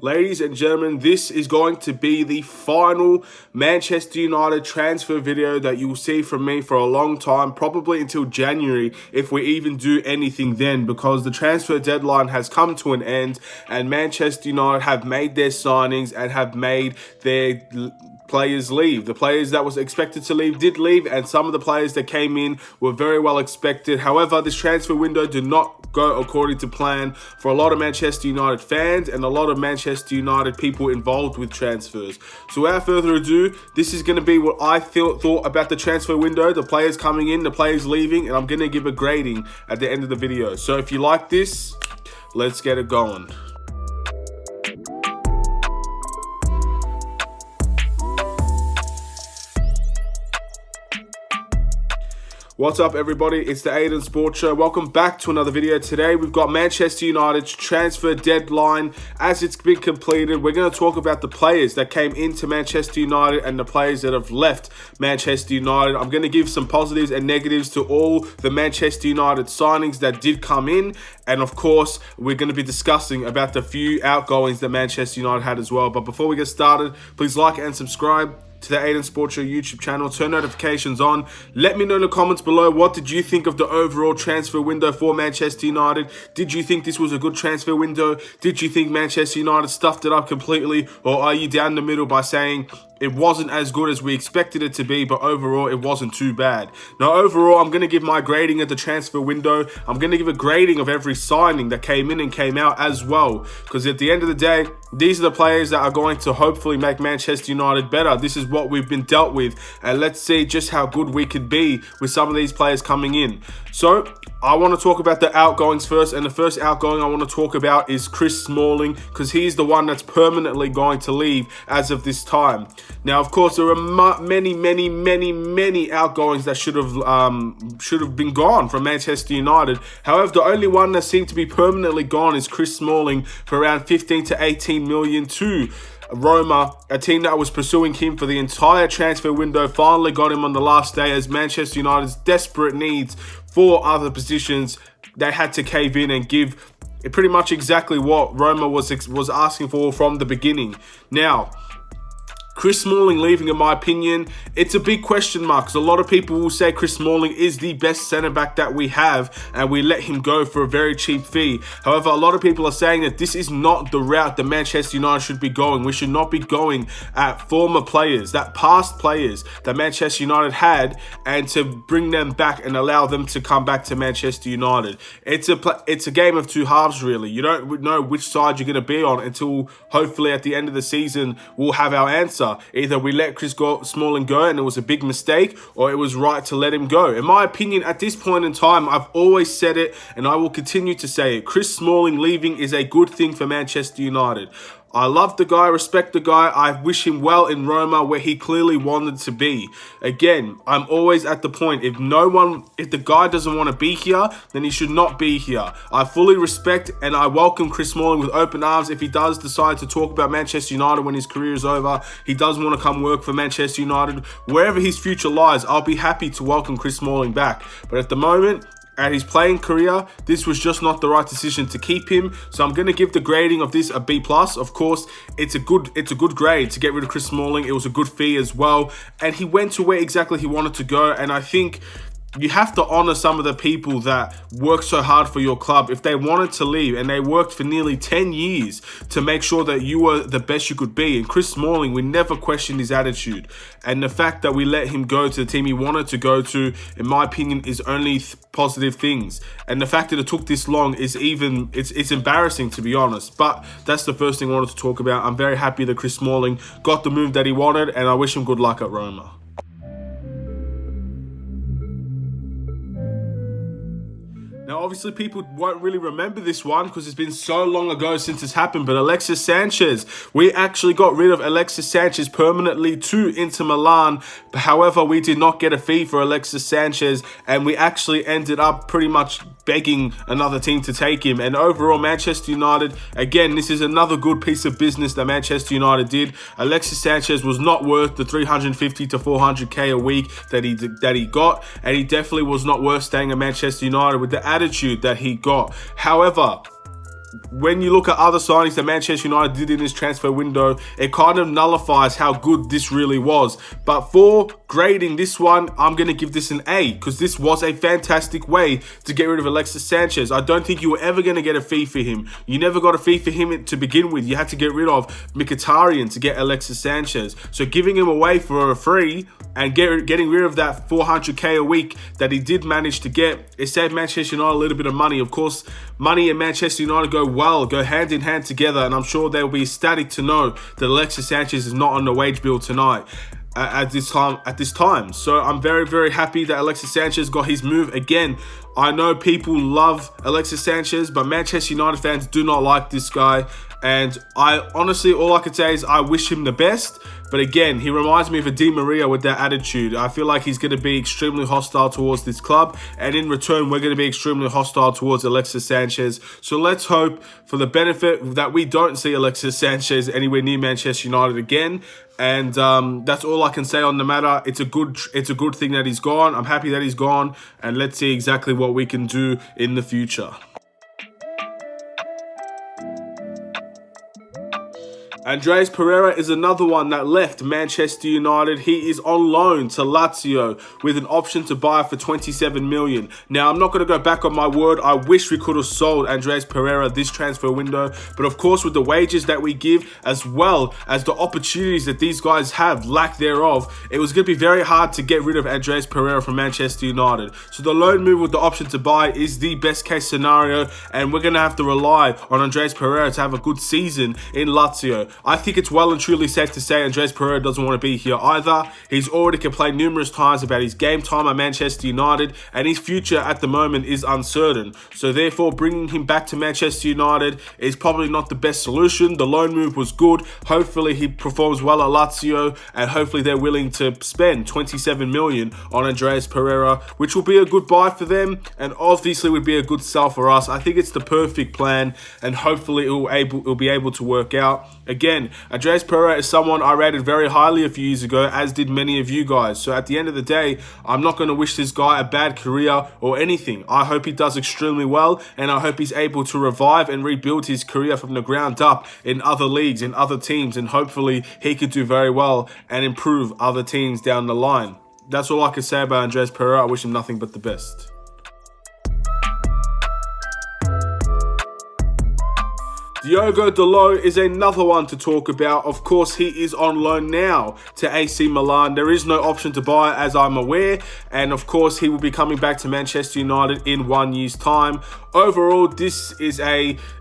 Ladies and gentlemen, this is going to be the final Manchester United transfer video that you will see from me for a long time, probably until January, if we even do anything then, because the transfer deadline has come to an end and Manchester United have made their signings and have made their players leave. The players that was expected to leave did leave, and some of the players that came in were very well expected. However, this transfer window did not go according to plan for a lot of Manchester United fans and a lot of Manchester United people involved with transfers. So without further ado, this is going to be what I thought about the transfer window, the players coming in, the players leaving, and I'm going to give a grading at the end of the video. So if you like this, let's get it going. What's up, everybody? It's the Aidan Sports Show. Welcome back to another video. Today we've got Manchester United's transfer deadline as it's been completed. We're going to talk about the players that came into Manchester United and the players that have left Manchester United. I'm going to give some positives and negatives to all the Manchester United signings that did come in. And of course, we're going to be discussing about the few outgoings that Manchester United had as well. But before we get started, please like and subscribe to the Aidan Sports Show YouTube channel. Turn notifications on. Let me know in the comments below, what did you think of the overall transfer window for Manchester United? Did you think this was a good transfer window? Did you think Manchester United stuffed it up completely? Or are you down the middle by saying it wasn't as good as we expected it to be, but overall it wasn't too bad? Now overall, I'm going to give my grading at the transfer window. I'm going to give a grading of every signing that came in and came out as well, because at the end of the day, these are the players that are going to hopefully make Manchester United better. This is what we've been dealt with, and let's see just how good we could be with some of these players coming in. So I want to talk about the outgoings first, and the first outgoing I want to talk about is Chris Smalling, because he's the one that's permanently going to leave as of this time. Now, of course, there are many outgoings that should have been gone from Manchester United. However, the only one that seemed to be permanently gone is Chris Smalling for around 15 to 18 million to Roma, a team that was pursuing him for the entire transfer window. Finally got him on the last day, as Manchester United's desperate needs for other positions, they had to cave in and give pretty much exactly what Roma was asking for from the beginning. Now, Chris Smalling leaving, in my opinion, it's a big question mark, because a lot of people will say Chris Smalling is the best centre-back that we have and we let him go for a very cheap fee. However, a lot of people are saying that this is not the route that Manchester United should be going. We should not be going at former players, that past players that Manchester United had, and to bring them back and allow them to come back to Manchester United. It's a game of two halves, really. You don't know which side you're going to be on until hopefully at the end of the season we'll have our answer. Either we let Chris Smalling go and it was a big mistake, or it was right to let him go. In my opinion, at this point in time, I've always said it and I will continue to say it. Chris Smalling leaving is a good thing for Manchester United. I love the guy, respect the guy. I wish him well in Roma, where he clearly wanted to be. Again, I'm always at the point, if the guy doesn't want to be here, then he should not be here. I fully respect and I welcome Chris Smalling with open arms. If he does decide to talk about Manchester United when his career is over, he does want to come work for Manchester United, wherever his future lies, I'll be happy to welcome Chris Smalling back. But at the moment, at his playing career, this was just not the right decision to keep him. So I'm going to give the grading of this a B+. Of course, it's a good grade to get rid of Chris Smalling. It was a good fee as well, and he went to where exactly he wanted to go. And I think you have to honor some of the people that worked so hard for your club. If they wanted to leave, and they worked for nearly 10 years to make sure that you were the best you could be. And Chris Smalling, we never questioned his attitude. And the fact that we let him go to the team he wanted to go to, in my opinion, is only positive things. And the fact that it took this long is it's embarrassing, to be honest. But that's the first thing I wanted to talk about. I'm very happy that Chris Smalling got the move that he wanted, and I wish him good luck at Roma. Now, obviously, people won't really remember this one because it's been so long ago since it's happened, but Alexis Sanchez, we actually got rid of Alexis Sanchez permanently to Inter Milan. However, we did not get a fee for Alexis Sanchez, and we actually ended up pretty much begging another team to take him. And overall, Manchester United, again, this is another good piece of business that Manchester United did. Alexis Sanchez was not worth the 350 to 400k a week that he got, and he definitely was not worth staying at Manchester United with the attitude that he got. However, when you look at other signings that Manchester United did in this transfer window, it kind of nullifies how good this really was. But for grading this one, I'm going to give this an A, because this was a fantastic way to get rid of Alexis Sanchez. I don't think you were ever going to get a fee for him. You never got a fee for him to begin with. You had to get rid of Mkhitaryan to get Alexis Sanchez. So giving him away for a free and getting rid of that 400k a week that he did manage to get, it saved Manchester United a little bit of money. Of course, money and Manchester United go hand in hand together, and I'm sure they'll be ecstatic to know that Alexis Sanchez is not on the wage bill tonight. At this time. So I'm very, very happy that Alexis Sanchez got his move again. I know people love Alexis Sanchez, but Manchester United fans do not like this guy. And I honestly, all I could say is I wish him the best. But again, he reminds me of a Di Maria with that attitude. I feel like he's going to be extremely hostile towards this club. And in return, we're going to be extremely hostile towards Alexis Sanchez. So let's hope for the benefit that we don't see Alexis Sanchez anywhere near Manchester United again. And that's all I can say on the matter. It's a good thing that he's gone. I'm happy that he's gone. And let's see exactly what we can do in the future. Andreas Pereira is another one that left Manchester United. He is on loan to Lazio with an option to buy for 27 million. Now, I'm not going to go back on my word. I wish we could have sold Andreas Pereira this transfer window. But of course, with the wages that we give, as well as the opportunities that these guys have, lack thereof, it was going to be very hard to get rid of Andreas Pereira from Manchester United. So the loan move with the option to buy is the best case scenario. And we're going to have to rely on Andreas Pereira to have a good season in Lazio. I think it's well and truly safe to say Andreas Pereira doesn't want to be here either. He's already complained numerous times about his game time at Manchester United, and his future at the moment is uncertain. So therefore, bringing him back to Manchester United is probably not the best solution. The loan move was good. Hopefully he performs well at Lazio, and hopefully they're willing to spend 27 million on Andreas Pereira, which will be a good buy for them, and obviously would be a good sell for us. I think it's the perfect plan, and hopefully it'll be able to work out. Again, Andreas Pereira is someone I rated very highly a few years ago, as did many of you guys. So at the end of the day, I'm not going to wish this guy a bad career or anything. I hope he does extremely well, and I hope he's able to revive and rebuild his career from the ground up in other leagues, in other teams, and hopefully he could do very well and improve other teams down the line. That's all I can say about Andreas Pereira. I wish him nothing but the best. Diogo Dalot is another one to talk about. Of course, he is on loan now to AC Milan. There is no option to buy, as I'm aware. And of course, he will be coming back to Manchester United in 1 year's time. Overall, this is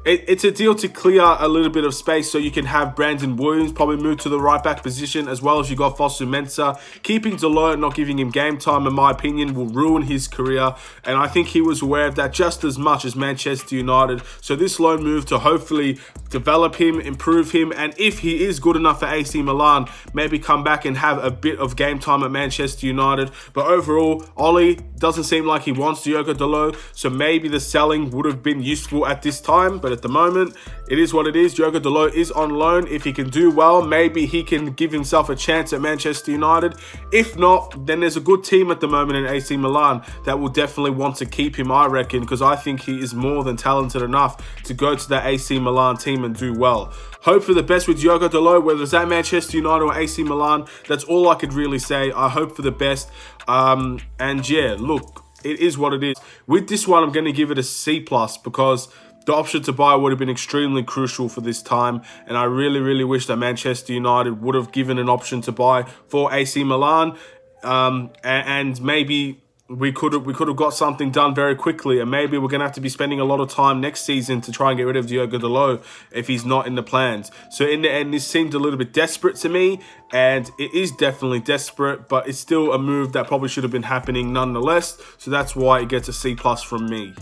it's a deal to clear a little bit of space so you can have Brandon Williams probably move to the right back position, as well as you got Fosu Mensah. Keeping Dalot, not giving him game time, in my opinion, will ruin his career. And I think he was aware of that just as much as Manchester United. So this loan move to hopefully develop him, improve him, and if he is good enough for AC Milan, maybe come back and have a bit of game time at Manchester United. But overall, Oli doesn't seem like he wants Diogo Dalot, so maybe the selling would have been useful at this time, but at the moment, it is what it is. Diogo Dalot is on loan. If he can do well, maybe he can give himself a chance at Manchester United. If not, then there's a good team at the moment in AC Milan that will definitely want to keep him, I reckon, because I think he is more than talented enough to go to that AC Milan team and do well. Hope for the best with Diogo Dalot, whether it's at Manchester United or AC Milan. That's all I could really say. I hope for the best. And yeah, look, it is what it is. With this one, I'm going to give it a C+, because the option to buy would have been extremely crucial for this time, and I really, really wish that Manchester United would have given an option to buy for AC Milan, and maybe we could have got something done very quickly, and maybe we're going to have to be spending a lot of time next season to try and get rid of Diogo Dalot if he's not in the plans. So in the end, this seemed a little bit desperate to me, and it is definitely desperate, but it's still a move that probably should have been happening nonetheless. So that's why it gets a C+ from me.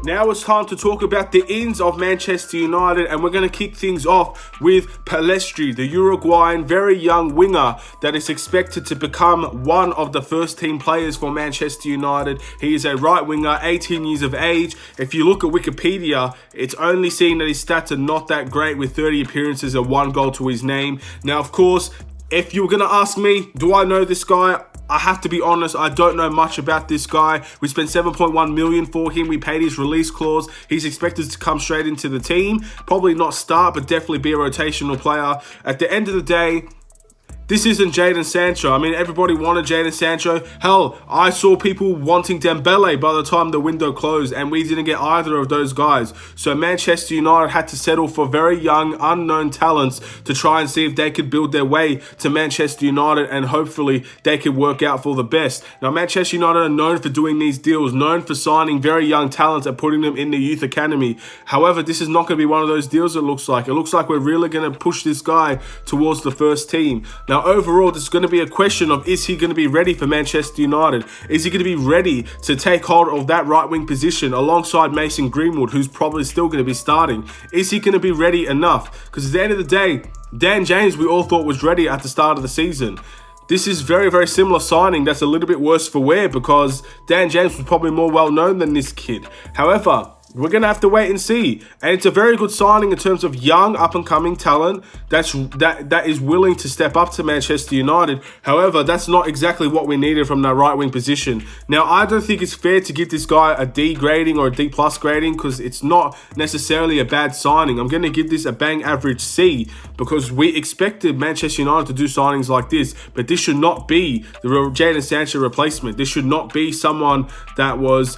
Now it's time to talk about the ins of Manchester United, and we're going to kick things off with Pellistri, the Uruguayan very young winger that is expected to become one of the first team players for Manchester United. He is a right winger, 18 years of age. If you look at Wikipedia, it's only seen that his stats are not that great, with 30 appearances and 1 goal to his name. Now, of course, If you were going to ask me, do I know this guy? I have to be honest, I don't know much about this guy. We spent $7.1 million for him. We paid his release clause. He's expected to come straight into the team. Probably not start, but definitely be a rotational player. At the end of the day, this isn't Jadon Sancho. I mean, everybody wanted Jadon Sancho. Hell, I saw people wanting Dembele by the time the window closed, and we didn't get either of those guys. So Manchester United had to settle for very young, unknown talents to try and see if they could build their way to Manchester United, and hopefully they could work out for the best. Now, Manchester United are known for doing these deals, known for signing very young talents and putting them in the youth academy. However, this is not going to be one of those deals, it looks like. It looks like we're really going to push this guy towards the first team. Now, overall, this is going to be a question of, is he going to be ready for Manchester United? Is he going to be ready to take hold of that right wing position alongside Mason Greenwood, who's probably still going to be starting? Is he going to be ready enough? Because at the end of the day, Dan James, we all thought was ready at the start of the season. This is very, very similar signing that's a little bit worse for wear, because Dan James was probably more well-known than this kid. However, we're going to have to wait and see. And it's a very good signing in terms of young, up-and-coming talent that is willing to step up to Manchester United. However, that's not exactly what we needed from that right-wing position. Now, I don't think it's fair to give this guy a D grading or a D plus grading, because it's not necessarily a bad signing. I'm going to give this a bang average C, because we expected Manchester United to do signings like this, but this should not be the Jadon Sancho replacement. This should not be someone that was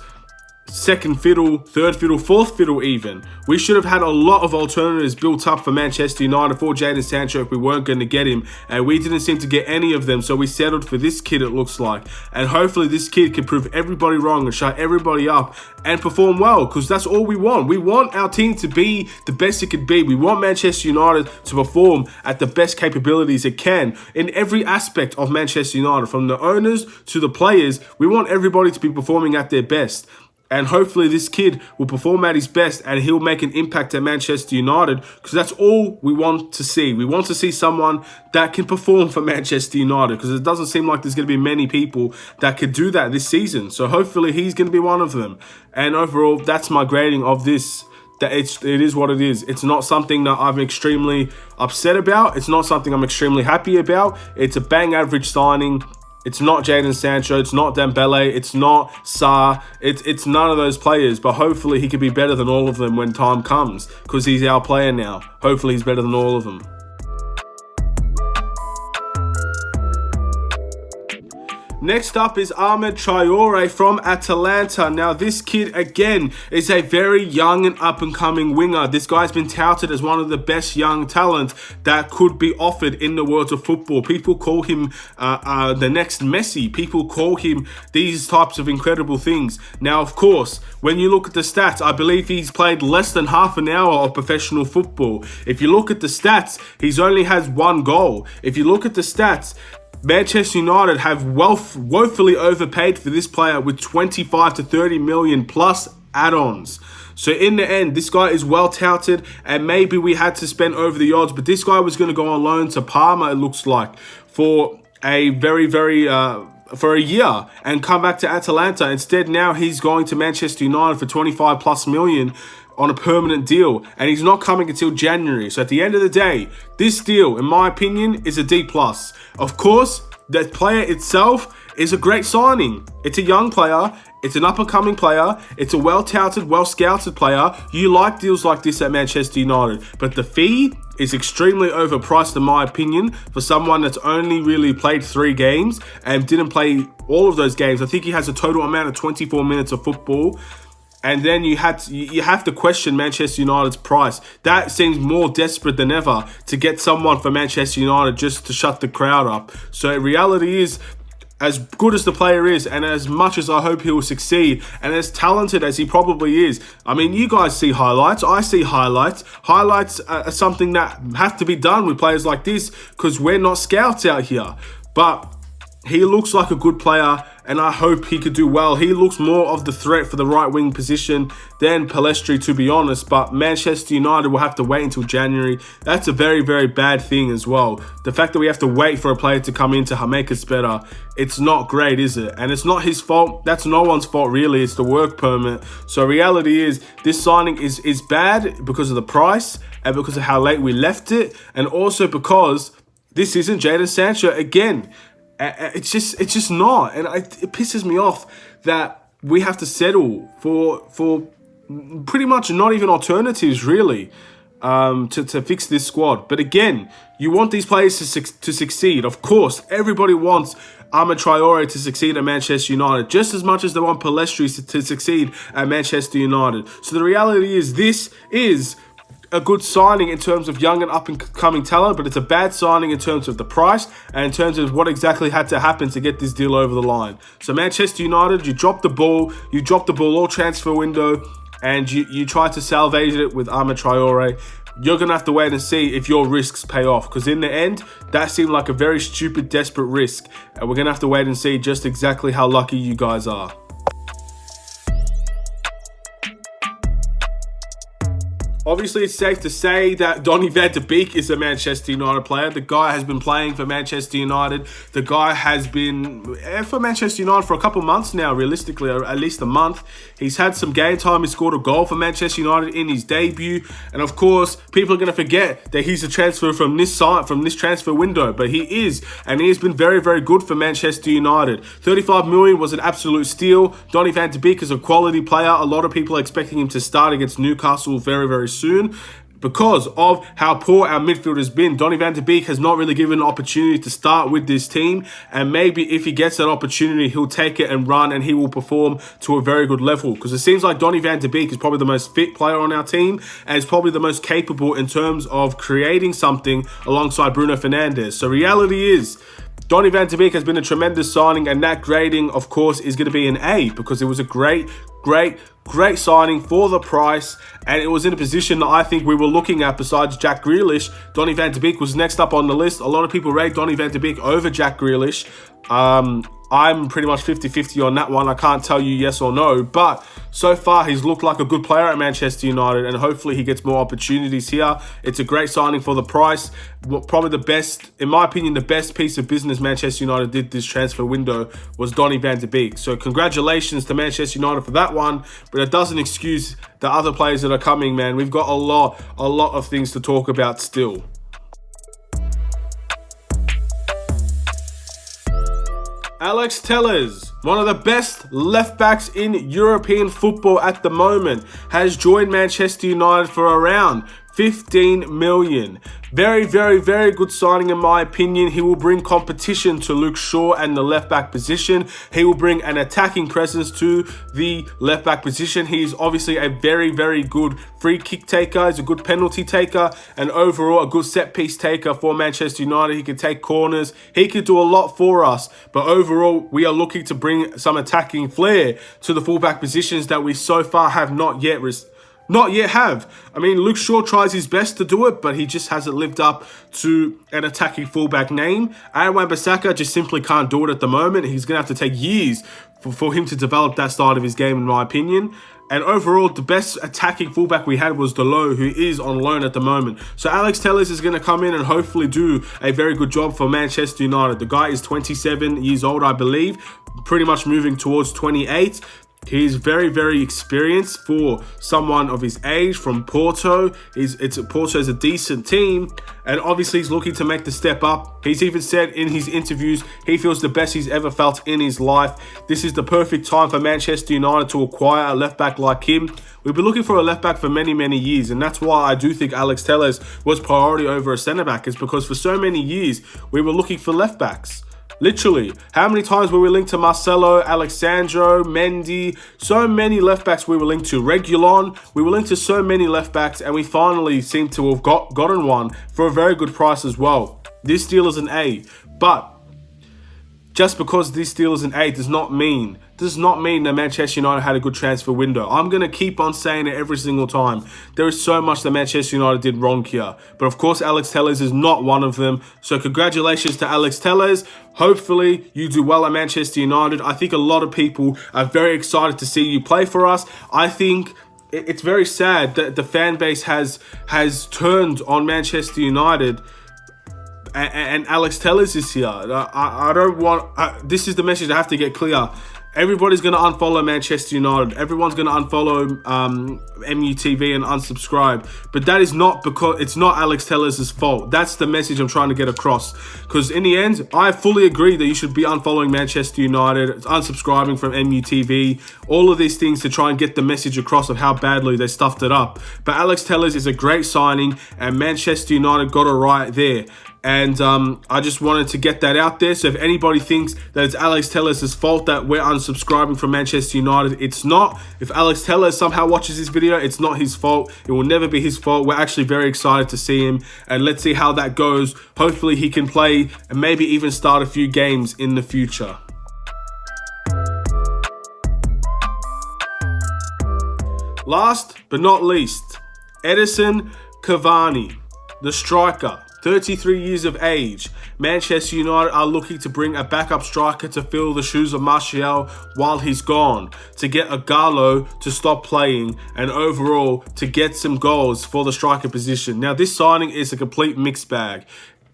second fiddle, third fiddle, fourth fiddle even. We should have had a lot of alternatives built up for Manchester United for Jadon Sancho if we weren't going to get him, and we didn't seem to get any of them, so we settled for this kid, it looks like. And hopefully this kid can prove everybody wrong and shut everybody up and perform well, because that's all we want. We want our team to be the best it could be. We want Manchester United to perform at the best capabilities it can in every aspect of Manchester United, from the owners to the players. We want everybody to be performing at their best. And hopefully this kid will perform at his best and he'll make an impact at Manchester United, because that's all we want to see. We want to see someone that can perform for Manchester United, because it doesn't seem like there's going to be many people that could do that this season. So hopefully he's going to be one of them. And overall, that's my grading of this. That it is what it is. It's not something that I'm extremely upset about. It's not something I'm extremely happy about. It's a bang average signing. It's not Jadon Sancho, it's not Dembele, it's not Sarr, it's none of those players, but hopefully he can be better than all of them when time comes, because he's our player now. Hopefully he's better than all of them. Next up is Ahmed Traore from Atalanta. Now, this kid, again, is a very young and up-and-coming winger. This guy's been touted as one of the best young talent that could be offered in the world of football. People call him the next Messi. People call him these types of incredible things. Now, of course, when you look at the stats, I believe he's played less than half an hour of professional football. If you look at the stats, he's only has one goal. If you look at the stats, Manchester United have woefully overpaid for this player with 25 to 30 million plus add-ons. So in the end, this guy is well touted, and maybe we had to spend over the odds, but this guy was going to go on loan to Parma, it looks like, for a for a year and come back to Atalanta. Instead, now he's going to Manchester United for 25 plus million on a permanent deal, and he's not coming until January. So at the end of the day, this deal, in my opinion, is a D+. Of course, the player itself is a great signing. It's a young player, it's an up-and-coming player, it's a well-touted, well-scouted player. You like deals like this at Manchester United, but the fee is extremely overpriced in my opinion for someone that's only really played 3 games and didn't play all of those games. I think he has a total amount of 24 minutes of football. And then you have to question Manchester United's price. That seems more desperate than ever to get someone for Manchester United just to shut the crowd up. So reality is, as good as the player is, and as much as I hope he will succeed, and as talented as he probably is, I mean, you guys see highlights, I see highlights. Highlights are something that have to be done with players like this, because we're not scouts out here. But he looks like a good player, and I hope he could do well. He looks more of the threat for the right wing position than Pellistri, to be honest. But Manchester United will have to wait until January. That's a very, very bad thing as well. The fact that we have to wait for a player to come in to make us better, it's not great, is it? And it's not his fault. That's no one's fault, really. It's the work permit. So reality is, this signing is bad because of the price and because of how late we left it, and also because this isn't Jadon Sancho again. It's just not, and it pisses me off that we have to settle for pretty much not even alternatives really to fix this squad. But again, you want these players to succeed. Of course, everybody wants Arma Traore to succeed at Manchester United just as much as they want Palestri to succeed at Manchester United. So the reality is, this is a good signing in terms of young and up-and-coming talent, but it's a bad signing in terms of the price and in terms of what exactly had to happen to get this deal over the line. So Manchester United, you dropped the ball all transfer window, and you tried to salvage it with Arma Traore. You're going to have to wait and see if your risks pay off, because in the end, that seemed like a very stupid, desperate risk, and we're going to have to wait and see just exactly how lucky you guys are. Obviously, it's safe to say that Donny van de Beek is a Manchester United player. The guy has been playing for Manchester United. The guy has been for Manchester United for a couple months now, realistically, or at least a month. He's had some game time. He scored a goal for Manchester United in his debut. And of course, people are going to forget that he's a transfer from this transfer window. But he is, and he has been very, very good for Manchester United. 35 million was an absolute steal. Donny van de Beek is a quality player. A lot of people are expecting him to start against Newcastle very, very soon. Because of how poor our midfield has been, Donny van de Beek has not really given an opportunity to start with this team, and maybe if he gets that opportunity, he'll take it and run, and he will perform to a very good level. Because it seems like Donny van de Beek is probably the most fit player on our team, and is probably the most capable in terms of creating something alongside Bruno Fernandes. So reality is, Donny van de Beek has been a tremendous signing, and that grading, of course, is going to be an A, because it was a great signing for the price, and it was in a position that I think we were looking at besides Jack Grealish. Donny van de Beek was next up on the list. A lot of people rate Donny van de Beek over Jack Grealish. I'm pretty much 50-50 on that one. I can't tell you yes or no, but so far he's looked like a good player at Manchester United, and hopefully he gets more opportunities here. It's a great signing for the price. Probably the best, in my opinion, the best piece of business Manchester United did this transfer window was Donny van de Beek. So congratulations to Manchester United for that one, but it doesn't excuse the other players that are coming, man. We've got a lot of things to talk about still. Alex Telles, one of the best left backs in European football at the moment, has joined Manchester United for around 15 million. Very, very, very good signing in my opinion. He will bring competition to Luke Shaw and the left back position. He will bring an attacking presence to the left back position. He is obviously a very, very good free kick taker. He's a good penalty taker, and overall a good set piece taker for Manchester United. He can take corners. He could do a lot for us, but overall we are looking to bring some attacking flair to the fullback positions that we so far have not yet have. I mean, Luke Shaw tries his best to do it, but he just hasn't lived up to an attacking fullback name. Aaron Wan-Bissaka just simply can't do it at the moment. He's going to have to take years for him to develop that side of his game, in my opinion. And overall, the best attacking fullback we had was Delo, who is on loan at the moment. So Alex Telles is going to come in and hopefully do a very good job for Manchester United. The guy is 27 years old, I believe, pretty much moving towards 28. He's very, very experienced for someone of his age from Porto. Porto's a decent team, and obviously he's looking to make the step up. He's even said in his interviews he feels the best he's ever felt in his life. This is the perfect time for Manchester United to acquire a left back like him. We've been looking for a left back for many, many years, and that's why I do think Alex Telles was priority over a centre back, is because for so many years we were looking for left backs. Literally, how many times were we linked to Marcelo, Alexandro, Mendy? So many left backs we were linked to. Reguilon, we were linked to so many left backs, and we finally seem to have gotten one for a very good price as well. This deal is an A, but just because this deal is an A does not mean that Manchester United had a good transfer window. I'm going to keep on saying it every single time. There is so much that Manchester United did wrong here. But of course, Alex Telles is not one of them. So congratulations to Alex Telles. Hopefully, you do well at Manchester United. I think a lot of people are very excited to see you play for us. I think it's very sad that the fan base has turned on Manchester United, and Alex Telles is here. I don't want... this is the message I have to get clear. Everybody's going to unfollow Manchester United. Everyone's going to unfollow MUTV and unsubscribe. But that is not because it's not Alex Telles' fault. That's the message I'm trying to get across. Because in the end, I fully agree that you should be unfollowing Manchester United, unsubscribing from MUTV, all of these things to try and get the message across of how badly they stuffed it up. But Alex Telles is a great signing, and Manchester United got it right there. And I just wanted to get that out there. So if anybody thinks that it's Alex Telles' fault that we're unsubscribing from Manchester United, it's not. If Alex Telles somehow watches this video, it's not his fault. It will never be his fault. We're actually very excited to see him. And let's see how that goes. Hopefully he can play and maybe even start a few games in the future. Last but not least, Edinson Cavani, the striker. 33 years of age. Manchester United are looking to bring a backup striker to fill the shoes of Martial while he's gone, to get a Gallo to stop playing, and overall to get some goals for the striker position. Now, this signing is a complete mixed bag.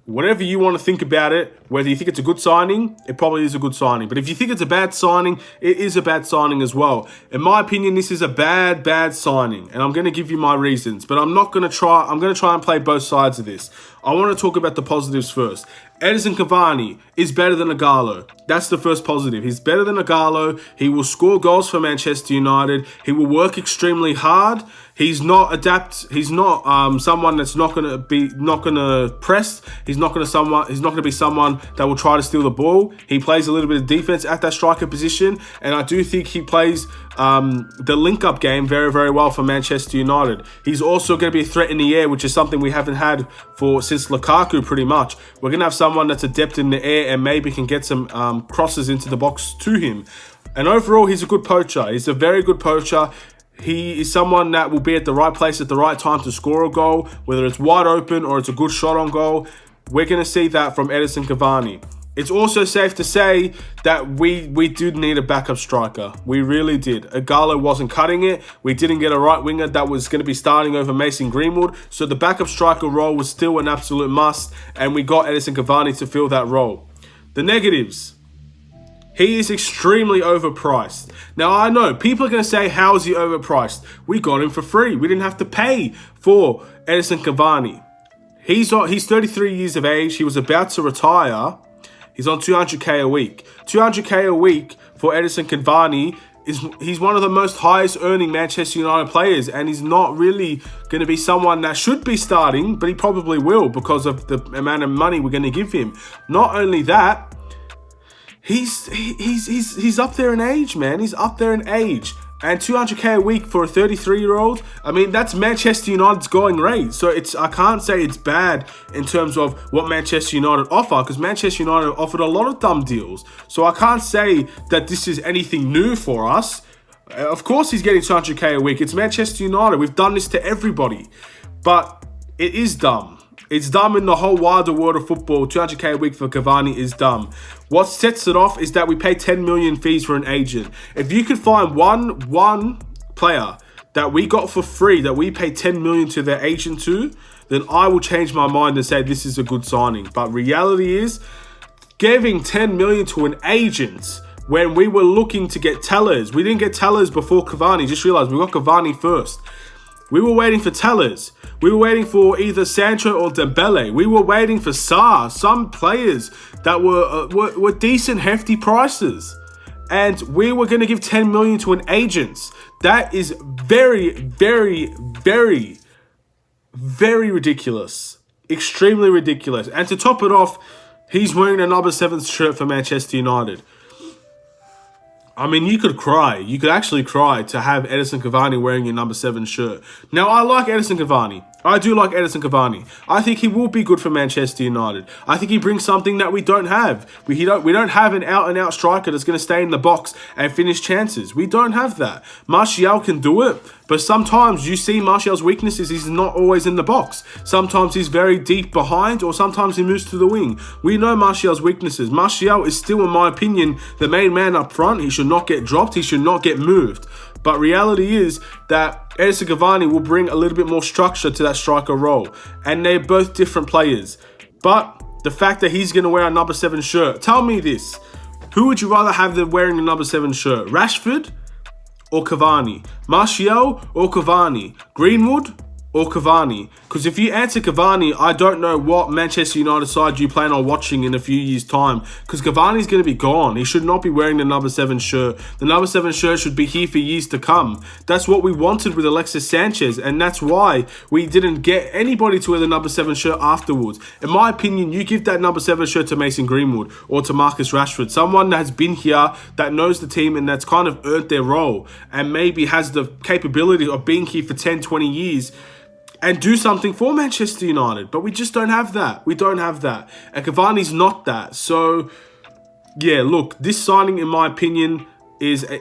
Whatever you want to think about it, whether you think it's a good signing, it probably is a good signing. But if you think it's a bad signing, it is a bad signing as well. In my opinion, this is a bad signing. And I'm going to give you my reasons. But I'm going to try and play both sides of this. I want to talk about the positives first. Edinson Cavani is better than Gallo. That's the first positive. He's better than Gallo. He will score goals for Manchester United. He will work extremely hard. He's not someone that's not gonna press. He's not gonna be someone that will try to steal the ball. He plays a little bit of defense at that striker position, and I do think he plays the link-up game very, very well for Manchester United. He's also going to be a threat in the air, which is something we haven't had since Lukaku, pretty much. We're going to have someone that's adept in the air and maybe can get some crosses into the box to him. And overall, he's a good poacher. He's a very good poacher. He is someone that will be at the right place at the right time to score a goal, whether it's wide open or it's a good shot on goal. We're going to see that from Edinson Cavani. It's also safe to say that we did need a backup striker. We really did. Gallo wasn't cutting it. We didn't get a right winger that was going to be starting over Mason Greenwood. So the backup striker role was still an absolute must, and we got Edinson Cavani to fill that role. The negatives. He is extremely overpriced. Now, I know people are going to say, how is he overpriced? We got him for free. We didn't have to pay for Edinson Cavani. He's 33 years of age. He was about to retire. He's on 200k a week. 200k a week for Edinson Cavani he's one of the most highest earning Manchester United players, and he's not really going to be someone that should be starting, but he probably will because of the amount of money we're going to give him. Not only that, he's up there in age, man. He's up there in age. And 200k a week for a 33-year-old, I mean, that's Manchester United's going rate. So I can't say it's bad in terms of what Manchester United offer, because Manchester United offered a lot of dumb deals. So I can't say that this is anything new for us. Of course he's getting 200k a week. It's Manchester United. We've done this to everybody. But it is dumb. It's dumb in the whole wider world of football. 200k a week for Cavani is dumb. What sets it off is that we pay 10 million fees for an agent. If you could find one player that we got for free, that we pay 10 million to their agent to, then I will change my mind and say this is a good signing. But reality is, giving 10 million to an agent when we were looking to get Telles. We didn't get Telles before Cavani. Just realize we got Cavani first. We were waiting for Telles. We were waiting for either Sancho or Dembele. We were waiting for Sarr, some players that were decent, hefty prices. And we were going to give 10 million to an agent. That is very, very, very, very ridiculous. Extremely ridiculous. And to top it off, he's wearing a number 7 shirt for Manchester United. I mean, you could cry. You could actually cry to have Edinson Cavani wearing your number 7 shirt. Now, I like Edinson Cavani. I do like Edinson Cavani. I think he will be good for Manchester United. I think he brings something that we don't have. We don't have an out-and-out striker that's going to stay in the box and finish chances. We don't have that. Martial can do it, but sometimes you see Martial's weaknesses. He's not always in the box. Sometimes he's very deep behind, or sometimes he moves to the wing. We know Martial's weaknesses. Martial is still, in my opinion, the main man up front. He should not get dropped. He should not get moved. But reality is that Edinson Cavani will bring a little bit more structure to that striker role. And they're both different players. But the fact that he's going to wear a number 7 shirt, tell me this. Who would you rather have them wearing the number 7 shirt? Rashford or Cavani? Martial or Cavani? Greenwood or Cavani? Because if you answer Cavani, I don't know what Manchester United side you plan on watching in a few years' time. Because Cavani's going to be gone. He should not be wearing the number 7 shirt. The number 7 shirt should be here for years to come. That's what we wanted with Alexis Sanchez. And that's why we didn't get anybody to wear the number 7 shirt afterwards. In my opinion, you give that number 7 shirt to Mason Greenwood or to Marcus Rashford. Someone that has been here, that knows the team and that's kind of earned their role. And maybe has the capability of being here for 10, 20 years. And do something for Manchester United. But we just don't have that. We don't have that. And Cavani's not that. So, yeah, look, this signing, in my opinion, it's a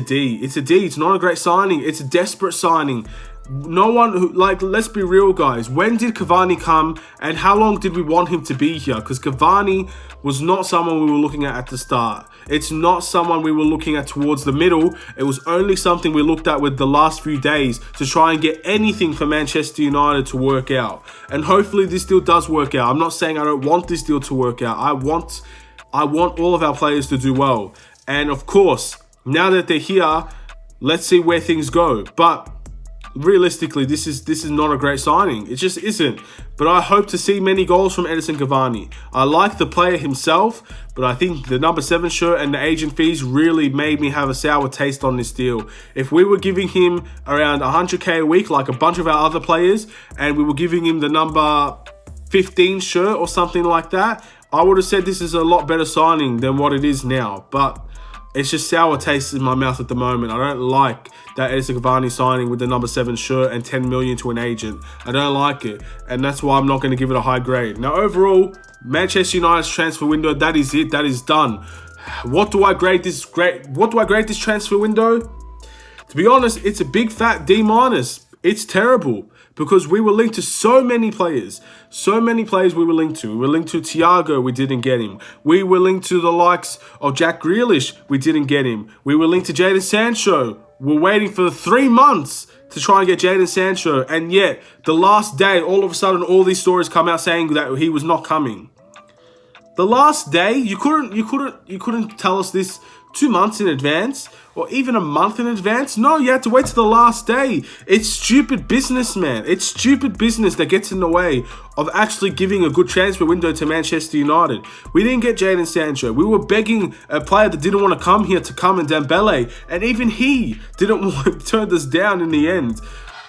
D. It's a D. It's not a great signing. It's a desperate signing. No one who, let's be real, guys. When did Cavani come and how long did we want him to be here? Because Cavani was not someone we were looking at the start. It's not someone we were looking at towards the middle. It was only something we looked at with the last few days to try and get anything for Manchester United to work out. And hopefully this deal does work out. I'm not saying I don't want this deal to work out. I want all of our players to do well. And of course, now that they're here, let's see where things go. But realistically, this is not a great signing. It just isn't. But I hope to see many goals from Edinson Cavani. I like the player himself, but I think the number 7 shirt and the agent fees really made me have a sour taste on this deal. If we were giving him around 100k a week, like a bunch of our other players, and we were giving him the number 15 shirt or something like that, I would have said this is a lot better signing than what it is now. But it's just sour taste in my mouth at the moment. I don't like that Edinson Cavani signing with the number 7 shirt and 10 million to an agent. I don't like it. And that's why I'm not going to give it a high grade. Now, overall, Manchester United's transfer window, that is it. That is done. What do I grade this transfer window? To be honest, it's a big fat D-. It's terrible. Because we were linked to so many players. So many players we were linked to. We were linked to Thiago, we didn't get him. We were linked to the likes of Jack Grealish, we didn't get him. We were linked to Jadon Sancho. We're waiting for 3 months to try and get Jadon Sancho. And yet, the last day, all of a sudden, all these stories come out saying that he was not coming. The last day, you couldn't tell us this 2 months in advance or even a month in advance. No, you had to wait to the last day. It's stupid business, man. It's stupid business that gets in the way of actually giving a good transfer window to Manchester United. We didn't get Jadon Sancho. We were begging a player that didn't want to come here to come, in Dembele, and even he turned us down in the end.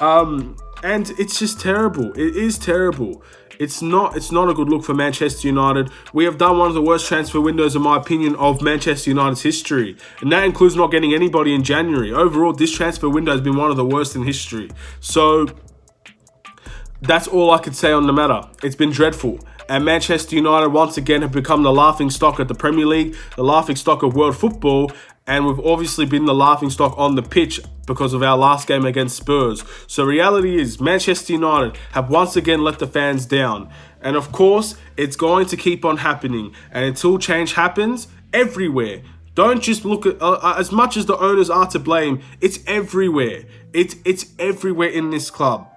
And it's just terrible. It is terrible. It's not a good look for Manchester United. We have done one of the worst transfer windows, in my opinion, of Manchester United's history. And that includes not getting anybody in January. Overall, this transfer window has been one of the worst in history. So, that's all I could say on the matter. It's been dreadful. And Manchester United, once again, have become the laughing stock at the Premier League, the laughing stock of world football. And we've obviously been the laughing stock on the pitch because of our last game against Spurs. So reality is, Manchester United have once again let the fans down. And of course, it's going to keep on happening. And until change happens, everywhere. Don't just look at, as much as the owners are to blame, it's everywhere. It's everywhere in this club.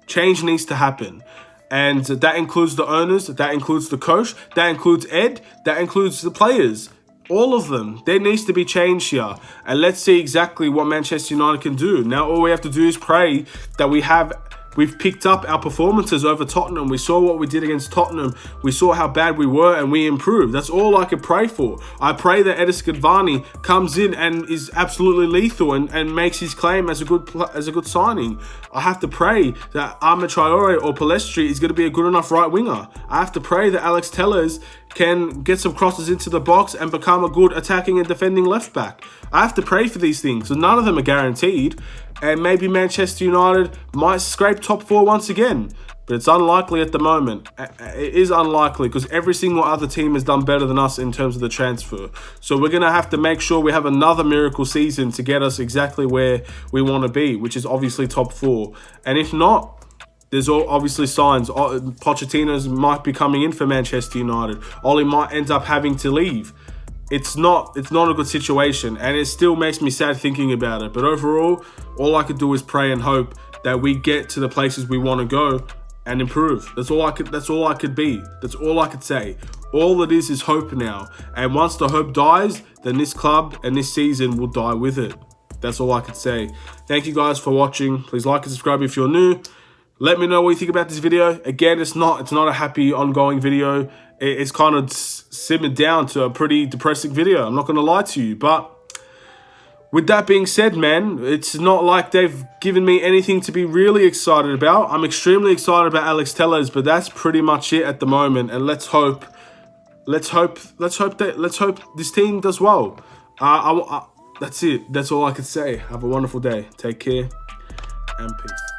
Change needs to happen. And that includes the owners, that includes the coach, that includes Ed, that includes the players. All of them. There needs to be change here. And let's see exactly what Manchester United can do. Now all we have to do is pray that we've picked up our performances over Tottenham. We saw what we did against Tottenham. We saw how bad we were and we improved. That's all I could pray for. I pray that Edinson Cavani comes in and is absolutely lethal and makes his claim as a good signing. I have to pray that Ahmed Traore or Pellistri is going to be a good enough right winger. I have to pray that Alex Telles can get some crosses into the box and become a good attacking and defending left back. I have to pray for these things. So none of them are guaranteed. And maybe Manchester United might scrape top 4 once again. But it's unlikely at the moment. It is unlikely because every single other team has done better than us in terms of the transfer. So we're going to have to make sure we have another miracle season to get us exactly where we want to be, which is obviously top 4. And if not, there's obviously signs. Pochettino might be coming in for Manchester United. Ole might end up having to leave. It's not a good situation, and it still makes me sad thinking about it. But overall, all I could do is pray and hope that we get to the places we want to go and improve. That's all I could be. That's all I could say. All it is hope now. And once the hope dies, then this club and this season will die with it. That's all I could say. Thank you guys for watching. Please like and subscribe if you're new. Let me know what you think about this video. Again, it's not a happy ongoing video. It's kind of simmered down to a pretty depressing video. I'm not going to lie to you. But with that being said, man, it's not like they've given me anything to be really excited about. I'm extremely excited about Alex Telles, but that's pretty much it at the moment. And let's hope this team does well. That's it. That's all I can say. Have a wonderful day. Take care and peace.